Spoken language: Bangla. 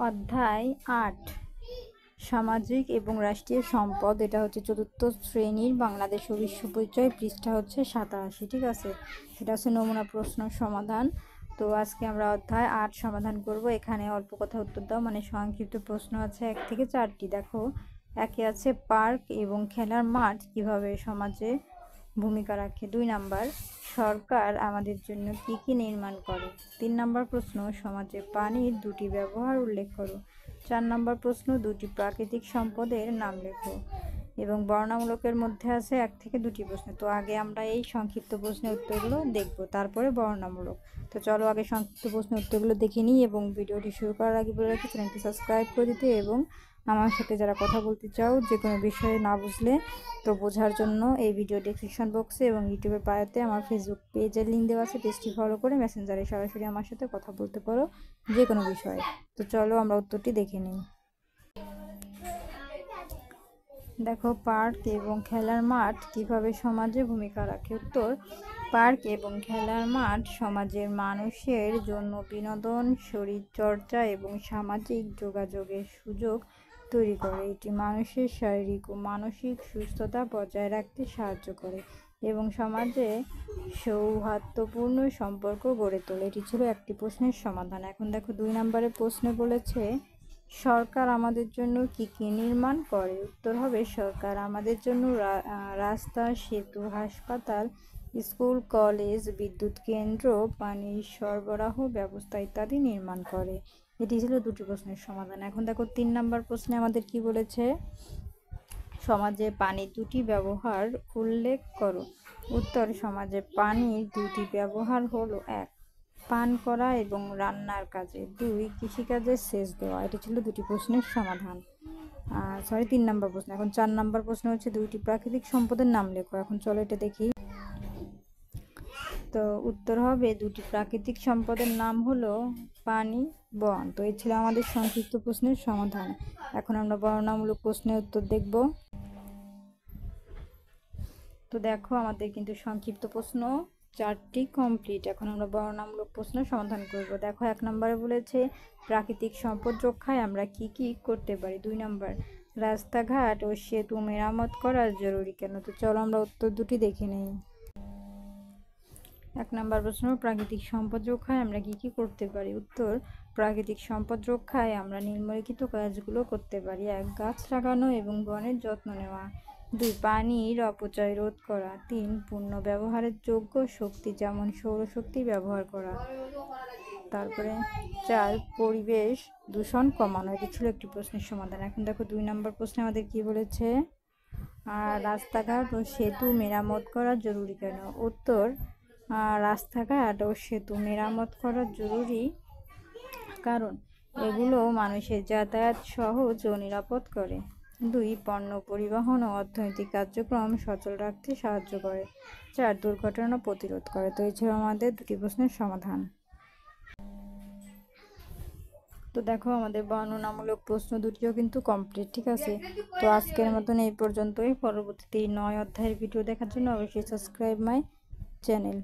অধ্যায় ৮ সামাজিক এবং রাষ্ট্রীয় সম্পদ। এটা হচ্ছে চতুর্থ শ্রেণীর বাংলাদেশ ও বিশ্ব পরিচয়, পৃষ্ঠা হচ্ছে 87। ঠিক আছে, এটা হচ্ছে নমুনা প্রশ্ন সমাধান। তো আজকে আমরা অধ্যায় ৮ সমাধান করব। এখানে অল্প কথা উত্তর দাও, মানে সংক্ষিপ্ত প্রশ্ন আছে 1 থেকে 4টি। দেখো, একে আছে পার্ক এবং খেলার মাঠ কিভাবে সমাজে ভূমিকা রাখে। 2 নাম্বার, সরকার আমাদের জন্য কি কি নির্মাণ করে। 3 নাম্বার প্রশ্ন, সমাজে পানির দুটি ব্যবহার উল্লেখ করো। 4 নাম্বার প্রশ্ন, দুটি প্রাকৃতিক সম্পদের নাম লেখো। এবং বর্ণনামূলকের মধ্যে আছে 1 থেকে 2টি প্রশ্ন। তো আগে আমরা এই সংক্ষিপ্ত প্রশ্নের উত্তরগুলো দেখব, তারপরে বর্ণনামূলক। তো চলো আগে সংক্ষিপ্ত প্রশ্নের উত্তরগুলো দেখে নিই। এবং ভিডিওটি শুরু করার আগে বলে রাখি, চ্যানেলটি সাবস্ক্রাইব করে দিতে এবং আমার সাথে যারা কথা বলতে চাও, যে কোনো বিষয়ে না বুঝলে তো বোঝার জন্য এই ভিডিও ডেসক্রিপশন বক্সে এবং ইউটিউবের বায়োতে আমার ফেসবুক পেজের লিঙ্ক দেওয়া আছে, পেজটি ফলো করে মেসেঞ্জারে সরাসরি আমার সাথে কথা বলতে পারো যে কোনো বিষয়ে। তো চলো আমরা উত্তরটি দেখে নিই। দেখো, পার্ক এবং খেলার মাঠ কিভাবে সমাজে ভূমিকা রাখে। উত্তর, পার্ক এবং খেলার মাঠ সমাজের মানুষের জন্য বিনোদন, শরীরচর্চা এবং সামাজিক যোগাযোগের সুযোগ তৈরি করে। এটি মানুষের শারীরিক ও মানসিক সুস্থতা বজায় রাখতে সাহায্য করে এবং সমাজে সৌহার্দ্যপূর্ণ সম্পর্ক গড়ে তোলে। এটি ছিল একটি প্রশ্নের সমাধান। এখন দেখো 2 নম্বরের প্রশ্নে বলেছে, সরকার আমাদের জন্য কি কি নির্মাণ করে। উত্তর হবে, সরকার আমাদের জন্য রাস্তা, সেতু, হাসপাতাল, স্কুল, কলেজ, বিদ্যুৎ কেন্দ্র, পানির সরবরাহ ব্যবস্থা ইত্যাদি নির্মাণ করে। এটি ছিল 2টি প্রশ্নের সমাধান। এখন দেখো 3 নম্বর প্রশ্নে আমাদের কি বলেছে, সমাজে পানির দুটি ব্যবহার উল্লেখ করো। উত্তর, সমাজে পানির দুটি ব্যবহার হলো 1 পান করা এবং রান্নার কাজে, 2 কৃষিকাজে সেচ দেওয়া। এটি ছিল 2টি প্রশ্নের সমাধান। 3 নম্বর প্রশ্ন। এখন 4 নম্বর প্রশ্ন হচ্ছে, 2টি প্রাকৃতিক সম্পদের নাম লেখো। এখন চলো এটা দেখি। তো উত্তর হবে, 2টি প্রাকৃতিক সম্পদের নাম হলো পানি, বন। তো এই ছিল আমাদের সংক্ষিপ্ত প্রশ্নের সমাধান। এখন আমরা বর্ণনামূলক প্রশ্নের উত্তর দেখব। তো দেখো, আমাদের কিন্তু সংক্ষিপ্ত প্রশ্ন 4টি কমপ্লিট। এখন আমরা বর্ণনামূলক প্রশ্ন সমাধান করব। দেখো, 1 নম্বরে বলেছে, প্রাকৃতিক সম্পদ রক্ষায় আমরা কি কি করতে পারি। 2 নম্বর, রাস্তাঘাট ও সেতু মেরামত করা জরুরি কেন। তো চলো আমরা উত্তর দুটি দেখে নিই। 1 নম্বর প্রশ্ন, প্রাকৃতিক সম্পদ রক্ষায় আমরা কি কি করতে পারি। উত্তর, প্রাকৃতিক সম্পদ রক্ষায় আমরা নিম্নলিখিত কাজগুলো করতে পারি। 1 গাছ লাগানো এবং বনের যত্ন নেওয়া। 2 পানির অপচয় রোধ করা। 3 পূর্ণ ব্যবহারের যোগ্য শক্তি যেমন সৌরশক্তি ব্যবহার করা। তারপরে 4 পরিবেশ দূষণ কমানো। এটি ছিল একটি প্রশ্নের সমাধান। এখন দেখো 2 নম্বর প্রশ্নে আমাদের কি বলেছে, রাস্তাঘাট ও সেতু মেরামত করা জরুরি কেন। উত্তর, রাস্তাঘাট ও সেতু মেরামত করা জরুরি কারণ এগুলো মানুষের যাতায়াত সহজ ও নিরাপদ করে। 2 পণ্য পরিবহন ও অর্থনৈতিক কার্যক্রম সচল রাখতে সাহায্য করে। 4 দুর্ঘটনা প্রতিরোধ করে। তো এই ছিল আমাদের 2টি প্রশ্নের সমাধান। তো দেখো, আমাদের বর্ণনামূলক প্রশ্ন 2টিও কিন্তু কমপ্লিট। ঠিক আছে, তো আজকের মতন এই পর্যন্তই। পরবর্তীতে 9 অধ্যায়ের ভিডিও দেখার জন্য অবশ্যই সাবস্ক্রাইব মাই চ্যানেল।